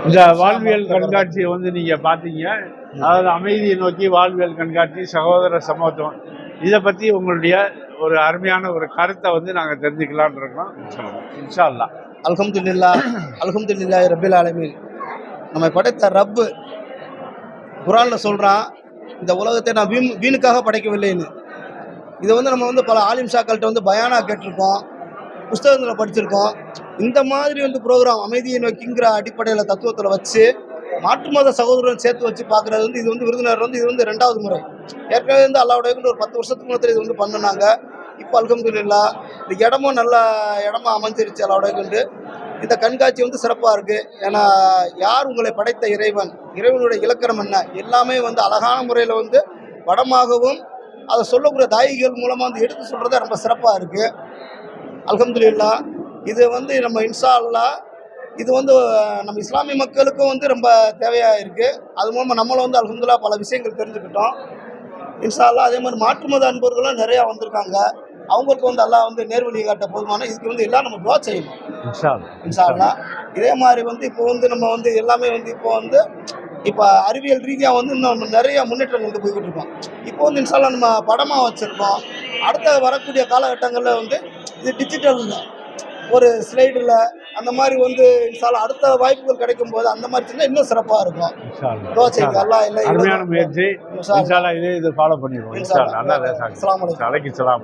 இந்த வாழ்வியல் கண்காட்சியை வந்து நீங்க பாத்தீங்க. அதாவது அமைதியை நோக்கி வாழ்வியல் கண்காட்சி, சகோதர சமத்துவம், இதை பத்தி உங்களுடைய ஒரு அருமையான ஒரு கருத்தை வந்து நாங்க தெரிஞ்சுக்கலாம்னு இருக்கோம். இன்ஷா அல்லாஹ். அல்ஹம்துலில்லாஹி ரப்பில் ஆலமீன். நம்ம படைத்த ரப்பு குர்ஆன்ல சொல்றான், இந்த உலகத்தை நான் வீணுக்காக படைக்கவில்லைன்னு. இதை வந்து நம்ம வந்து பல ஆலிம் ஷாக்கள்கிட்ட வந்து பயானா கேட்டிருக்கோம், புஸ்தகத்தில் படிச்சிருக்கோம். இந்த மாதிரி வந்து ப்ரோக்ராம் அமைதியை நோக்கிங்கிற அடிப்படையில் தத்துவத்தில் வச்சு மாற்று மத சகோதரன் சேர்த்து வச்சு பார்க்குறது வந்து இது வந்து விருதுநகர் வந்து இது வந்து 2வது முறை. ஏற்கனவே வந்து அல்லாவுடைய ஒரு 10 வருஷத்துக்கு முன்னாடி இது வந்து பண்ணினாங்க. இப்போ அல்ஹம்துலில்லாஹ் இந்த இடமும் நல்ல இடமா அமைஞ்சிருச்சு அல்லாவுடைய. இந்த கண்காட்சி வந்து சிறப்பாக இருக்குது. ஏன்னா யார் உங்களை படைத்த இறைவன், இறைவனுடைய இலக்கணம் என்ன, எல்லாமே வந்து அழகான முறையில் வந்து படமாகவும் அதை சொல்லக்கூடிய தாயிகள் மூலமாக வந்து எடுத்து சொல்கிறத ரொம்ப சிறப்பாக இருக்குது. அல்ஹம்துலில்லாஹ். இது வந்து நம்ம இன்ஷா அல்லாஹ் இது வந்து நம்ம இஸ்லாமிய மக்களுக்கும் வந்து ரொம்ப தேவையாக இருக்குது. அது மூலமாக நம்மளும் வந்து அல்ஹம்துலில்லாஹ் பல விஷயங்கள் தெரிஞ்சுக்கிட்டோம் இன்ஷா அல்லாஹ். அதே மாதிரி மாற்று மத அன்பர்களும் நிறையா வந்திருக்காங்க. அவங்களுக்கு வந்து அல்லாஹ் வந்து நேர்வழி காட்ட போதுமான. இதுக்கு வந்து எல்லாம் நம்ம துஆ செய்யணும் இன்ஷா அல்லாஹ். இதே மாதிரி வந்து இப்போ வந்து நம்ம வந்து எல்லாமே வந்து இப்போ அறிவியல் ரீதியாக வந்து இன்னும் நிறைய முன்னேற்றம் கொண்டு போய்கிட்டு இருக்கோம். இப்போ வந்து இன்ஷா அல்லாஹ் நம்ம படமாக வச்சுருக்கோம். அடுத்த வரக்கூடிய காலகட்டங்களில் வந்து இது டிஜிட்டலில் ஒரு ஸ்லைடில் அந்த மாதிரி வந்து இன்ஷா அல்லாஹ் அடுத்த வாய்ப்புகள் கிடைக்கும் போது அந்த மாதிரி சின்ன இன்னும் சிறப்பாக இருக்கும். துஆ செய்யுங்க. அல்லாஹ் இல்லை அருமையான முயற்சி. இன்ஷா அல்லாஹ் இது ஃபாலோ பண்ணிடுவோம். இன்ஷா அல்லாஹ். அல்லாஹ். அலைக்கும் சலாம்.